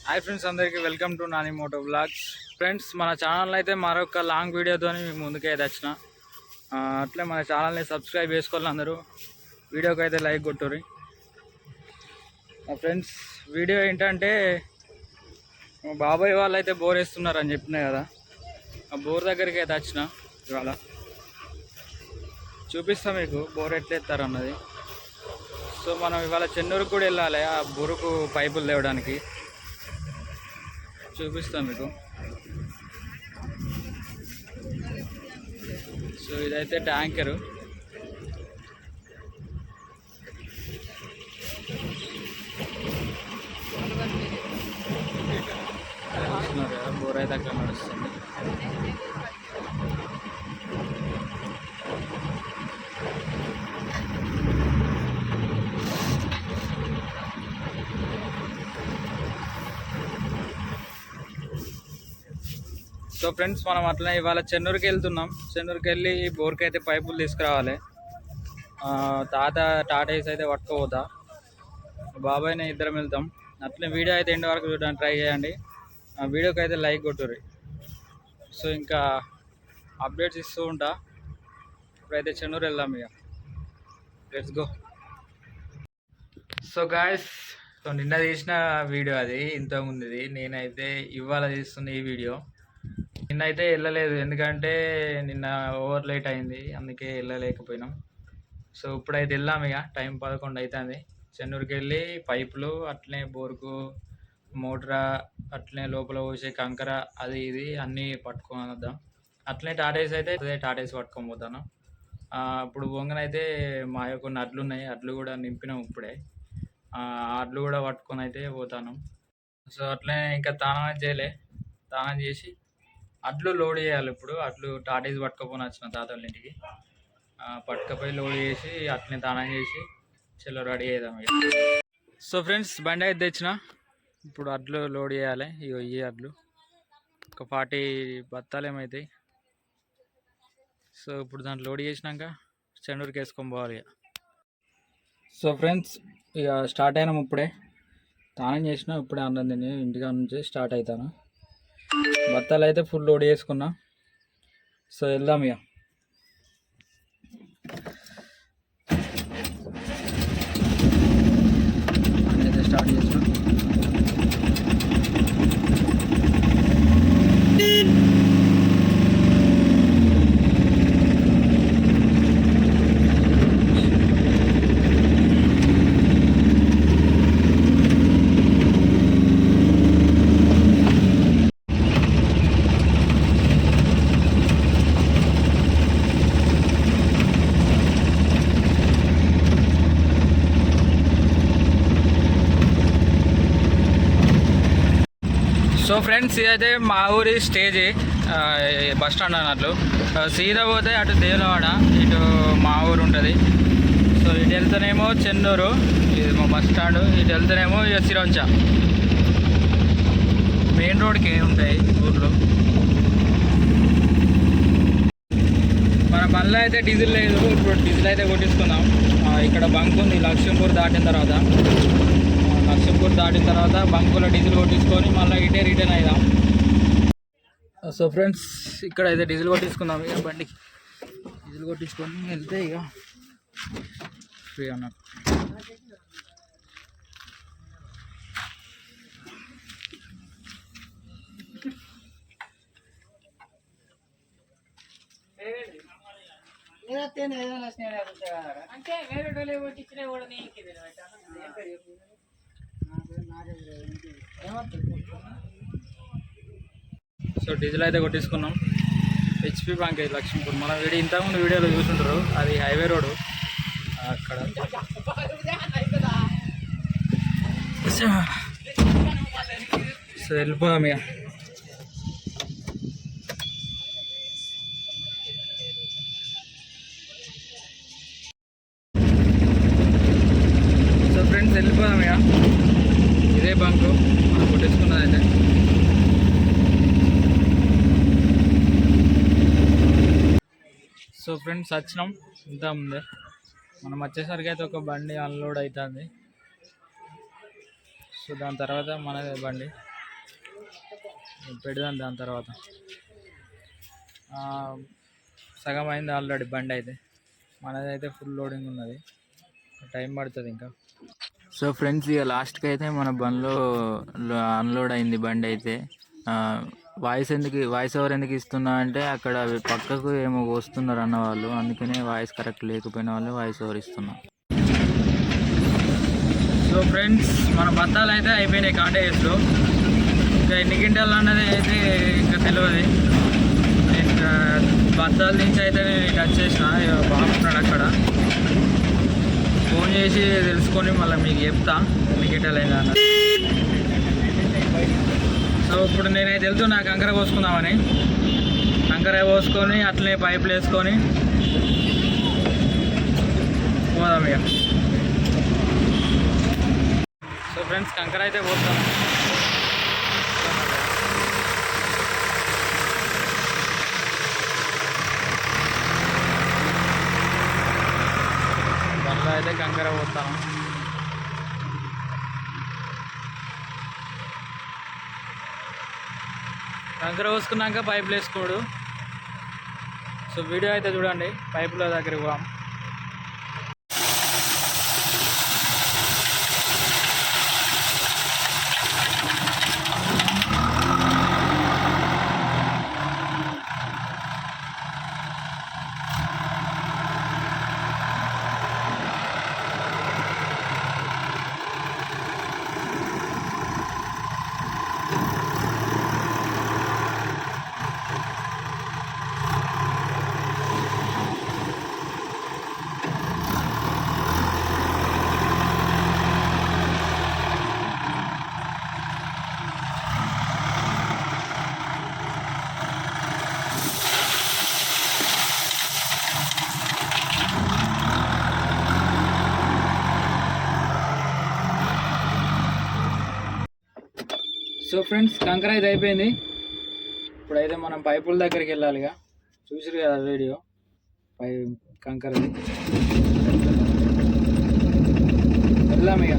Hi friends, అందరికీ welcome to Nani moto blogs. Friends, మన channel అయితే మరొక లాంగ్ వీడియోతో ముందుకైతే వచ్చిన. అట్లే మన ఛానల్ని సబ్స్క్రైబ్ చేసుకోవాలి. అందరూ వీడియోకి అయితే లైక్ కొట్టుర్రి. ఫ్రెండ్స్, వీడియో ఏంటంటే మా బాబాయ్ వాళ్ళు అయితే బోర్ వేస్తున్నారు అని చెప్పినా కదా, ఆ బోర్ దగ్గరికి అయితే వచ్చిన. ఇవాళ చూపిస్తా మీకు బోర్ ఎట్లా ఎత్తారు అన్నది. సో మనం ఇవాళ చెన్నూరుకు కూడా వెళ్ళాలి ఆ బోరుకు పైపులు తేవడానికి. చూపిస్తాను మీకు. సో ఇదైతే ట్యాంకరు. చూస్తున్నారు కదా, బోర్ అయితే అక్కడ నడుస్తుంది. సో ఫ్రెండ్స్, మనం అట్లా ఇవాళ చెన్నూరుకి వెళ్తున్నాం. చెన్నూరుకి వెళ్ళి బోర్కి అయితే పైపులు తీసుకురావాలి. తాత టాటాయిస్ అయితే పట్టుకోపోతా, బాబాయ్ని ఇద్దరం వెళ్తాం. అట్లే వీడియో అయితే ఎండ్ వరకు చూడడానికి ట్రై చేయండి. ఆ వీడియోకి అయితే లైక్ కొట్టుర్రి. సో ఇంకా అప్డేట్స్ ఇస్తూ ఉంటా. ఇప్పుడైతే చెన్నూరు వెళ్దాం, ఇక let's go. So guys, so నిన్న తీసిన వీడియో అది, ఇంతకుముందుది. నేనైతే ఇవాళ తీస్తున్న ఈ వీడియో. నిన్నైతే వెళ్ళలేదు, ఎందుకంటే నిన్న ఓవర్ లేట్ అయింది, అందుకే వెళ్ళలేకపోయినాం. సో ఇప్పుడైతే వెళ్ళాం. ఇక టైం 11 అవుతుంది. చెన్నూరుకి వెళ్ళి పైపులు, అట్లనే బోర్కు మోటార్, అట్లనే లోపల పోసే కంకర, అది ఇది అన్నీ పట్టుకొని వద్దాం. అట్లనే టాటాయిస్ అయితే టాటాయిస్ పట్టుకొని పోతాను. ఇప్పుడు బొంగనైతే మా కొన్ని అడ్లు ఉన్నాయి, అడ్లు కూడా నింపినాం ఇప్పుడే. అడ్లు కూడా పట్టుకొని అయితే పోతాను. సో అట్లనే ఇంకా తానం చేయలే, తానం చేసి అడ్లు లోడ్ చేయాలి. ఇప్పుడు అడ్లు టాటాయిస్ పట్టుకపోని వచ్చిన తాత వాళ్ళ ఇంటికి. పట్టుకపోయి లోడ్ చేసి అట్లనే తానం చేసి చెల్లో రెడీ అవుదాం. సో ఫ్రెండ్స్, బండి అయితే తెచ్చిన. ఇప్పుడు అడ్లు లోడ్ చేయాలి. ఇగో ఈ అడ్లు ఒక 40 బత్తాలు ఏమవుతాయి. సో ఇప్పుడు దాంట్లో లోడ్ చేసినాక చెన్నూరుకి వేసుకొని పోవాలి. సో ఫ్రెండ్స్, ఇక స్టార్ట్ అయినాం. ఇప్పుడే తానం చేసినా, ఇప్పుడే అన్నం తిని ఇంటికా నుంచి స్టార్ట్ అవుతాను. బత్తాలు అయితే ఫుల్ లోడ్ చేసుకున్నా. సో వెళ్దాం ఇక. అయితే స్టార్ట్ చేసిన. సో ఫ్రెండ్స్, ఇదైతే మా ఊరి స్టేజ్, బస్ స్టాండ్ అన్నట్లు. సీదా పోతే అటు దేవలవాడ, ఇటు మా ఊరు ఉంటుంది. సో ఇటు వెళ్తేనేమో చెన్నూరు, ఇది మా బస్ స్టాండ్. ఇటు వెళ్తేనేమో సిరంచ. మెయిన్ రోడ్కి ఉంటాయి ఊర్లో. మన బండ్లో అయితే డీజిల్ లేదు, ఇప్పుడు డీజిల్ అయితే కొట్టించుకుందాం. ఇక్కడ బంక్ ఉంది లక్ష్మీపూర్ దాటిన తర్వాత. లక్ష్మీపూర్ దాటిన తర్వాత బంకులో డీజిల్ కొట్టించుకొని మళ్ళీ ఇటే రిటర్న్ అయిదాం. సో ఫ్రెండ్స్, ఇక్కడ అయితే డీజిల్ కొట్టించుకుందాం. ఇక బండికి డీజిల్ కొట్టించుకొని వెళ్తే ఇక ఫ్రీ అన్నట్టు. అంటే వేరే కొట్టించిన కూడా సో డీజిల్ అయితే కొట్టించుకున్నాం. హెచ్పి బంక్ అయితే లక్ష్మీపూర్. మన ఇంతకుముందు వీడియోలో చూసుంటారు, అది హైవే రోడ్ అక్కడ. సో వెళ్ళిపోదాం ఇక. సో ఫ్రెండ్స్, వెళ్ళిపోదాం ఇక. ఇదే బంకు మనం కొట్టేసుకున్నదైతే. సో ఫ్రెండ్స్, వచ్చినాం. ఇంత ముందే మనం వచ్చేసరికి అయితే ఒక బండి అన్లోడ్ అవుతుంది. సో దాని తర్వాత మనదే బండి పెడదాం దాని తర్వాత. సగం అయింది ఆల్రెడీ బండి అయితే. మనదైతే ఫుల్ లోడింగ్ ఉన్నది, టైం పడుతుంది ఇంకా. సో ఫ్రెండ్స్, ఇక లాస్ట్కి అయితే మన బండిలో అన్లోడ్ అయింది బండి అయితే. వాయిస్ ఓవర్ ఎందుకు ఇస్తున్నా అంటే అక్కడ పక్కకు ఏమో వస్తున్నారు అన్న వాళ్ళు, అందుకనే వాయిస్ కరెక్ట్ లేకపోయిన వాళ్ళు వాయిస్ ఓవర్ ఇస్తున్నా. సో ఫ్రెండ్స్, మన బత్తాలు అయితే అయిపోయినాయి కాంటేజ్లో. ఇంకా ఎన్ని గింటలు అన్నది అయితే ఇంకా తెలియదు. ఇంకా బత్తాల నుంచి అయితే నేను ఇక వచ్చేసిన, బాగున్నాడు అక్కడ. ఫోన్ చేసి తెలుసుకొని మళ్ళీ మీకు చెప్తా ఎన్ని గింటలు అయిందా అన్నది. సో ఇప్పుడు నేనైతే వెళ్తున్నా కంకర పోసుకుందామని. కంకర పోసుకొని అట్లనే పైపులు వేసుకొని పోదాం ఇక. సో ఫ్రెండ్స్, కంకర అయితే పోస్తాం. బండ్లో అయితే కంకర పోస్తాను. కంకర పోసుకున్నాక పైపులు వేసుకోడు. సో వీడియో అయితే చూడండి, పైపుల దగ్గరికి పోదాం. సో ఫ్రెండ్స్, కంకర అయితే అయిపోయింది. ఇప్పుడైతే మనం పైపుల దగ్గరికి వెళ్ళాలి. ఇక చూసారు కదా వీడియో, కంకరది. వెళ్దాం ఇక.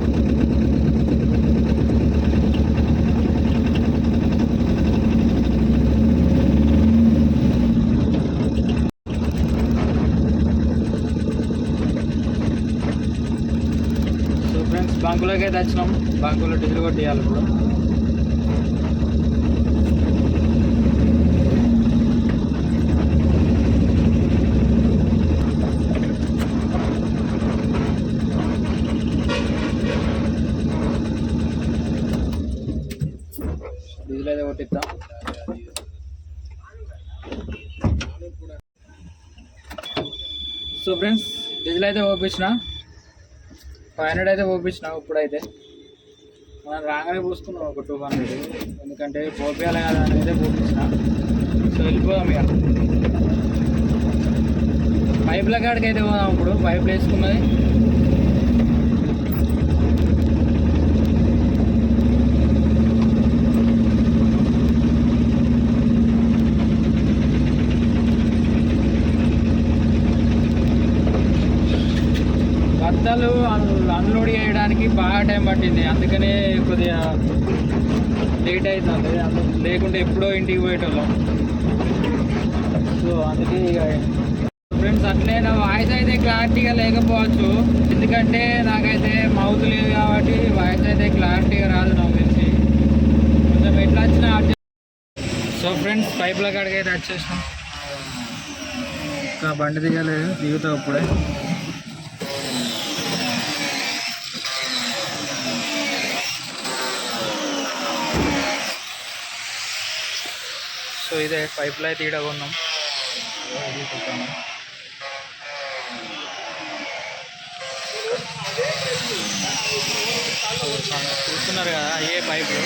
సో ఫ్రెండ్స్, బంకులోకి అయితే వచ్చినాం. బంకులో డీజిల్ కొట్టియాలి ఇప్పుడు. డీజిల్ అయితే కొట్టిద్దాం. సో ఫ్రెండ్స్, డీజిల్ అయితే ఓపించిన 500 అయితే ఓపించిన. ఇప్పుడైతే మనం రాగానే పోసుకున్నాం ఒక 200, ఎందుకంటే పోపేయాలి కదా అని అయితే పోపించిన. సో వెళ్ళిపోదాం ఇక. పైపుల కాడికి అయితే పోదాం. ఇప్పుడు పైపులు వేసుకున్నది. బత్తాలు అన్లోడ్ చేయడానికి బాగా టైం పట్టింది, అందుకనే కొద్దిగా లేట్ అవుతుంది. లేకుంటే ఎప్పుడో ఇంటికి పోయేటోళ్ళం. సో అందుకే ఇక ఫ్రెండ్స్, అట్లే నా వాయిస్ అయితే క్లారిటీగా లేకపోవచ్చు, ఎందుకంటే నాకైతే మౌత్ లేదు కాబట్టి వాయిస్ అయితే క్లారిటీగా రాదు నాకు తెలిసి. కొంచెం ఎట్లా వచ్చినా సో ఫ్రెండ్స్, పైపుల కాడికి అయితే వచ్చేసాం. ఇంకా బండి దిగలేదు, దిగుతాం ఇప్పుడే. సో ఇదే పైపులు అయితే ఈడ కొన్నాం. చూస్తున్నారు కదా, ఏ పైపు.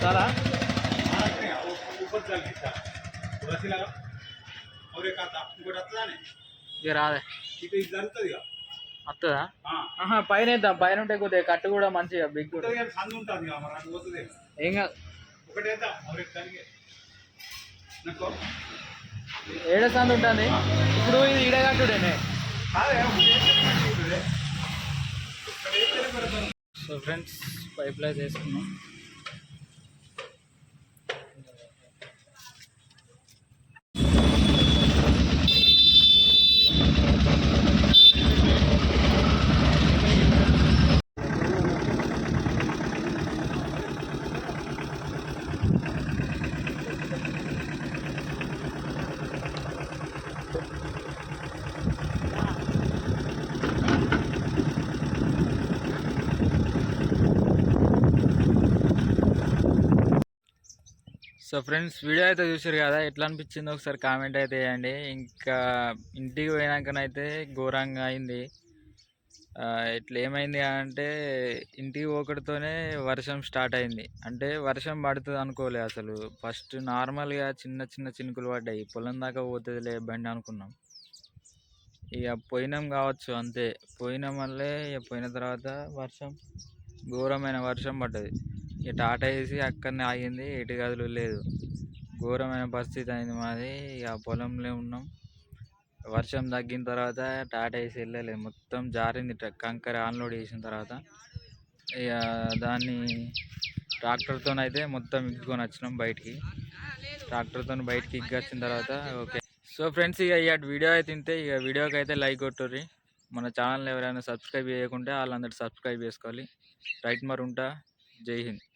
చాలా ఇక రాదే వస్తుందా పైన వేద్దాం పైన ఉంటే కొద్దిగా కట్టు కూడా మంచిగా బిగ్ ఏం కాదు ఏడ సందు ఉంటుంది ఇప్పుడు ఇది ఈడగట్టుడేనే సో ఫ్రెండ్స్ పైప్ లైన్ వేసుకున్నాం సో ఫ్రెండ్స్ వీడియో అయితే చూసారు కదా ఎట్లా అనిపించిందో ఒకసారి కామెంట్ అయితే వేయండి ఇంకా ఇంటికి పోయినాకనైతే ఘోరంగా అయింది ఇట్లా ఏమైంది అంటే ఇంటికి పోకడితోనే వర్షం స్టార్ట్ అయింది అంటే వర్షం పడుతుంది అనుకోలే అసలు ఫస్ట్ నార్మల్గా చిన్న చిన్న చినుకులు పడ్డాయి పొలం దాకా పోతుందిలే బండి అనుకున్నాం ఇక పోయినాం కావచ్చు అంతే పోయినాం వల్లే ఇక పోయిన తర్వాత వర్షం ఘోరమైన వర్షం పడ్డది ఇక టాటా వేసి అక్కడనే ఆగింది ఎటు గదులు లేదు ఘోరమైన పరిస్థితి అయింది మాది ఇక పొలంలో ఉన్నాం వర్షం తగ్గిన తర్వాత టాటా వేసి వెళ్ళలేదు మొత్తం జారింది కంకర ఆన్లోడ్ చేసిన తర్వాత ఇక దాన్ని ట్రాక్టర్తో అయితే మొత్తం ఇగ్గుకొని వచ్చినాం బయటికి ట్రాక్టర్తో బయటికి ఇగ్గొచ్చిన తర్వాత ఓకే సో ఫ్రెండ్స్ ఇక వీడియో అయితే తింటే ఇక వీడియోకి అయితే లైక్ కొట్టుర్రి మన ఛానల్ ఎవరైనా సబ్స్క్రైబ్ చేయకుంటే వాళ్ళందరూ సబ్స్క్రైబ్ చేసుకోవాలి రైట్ మరి ఉంటా జై హింద్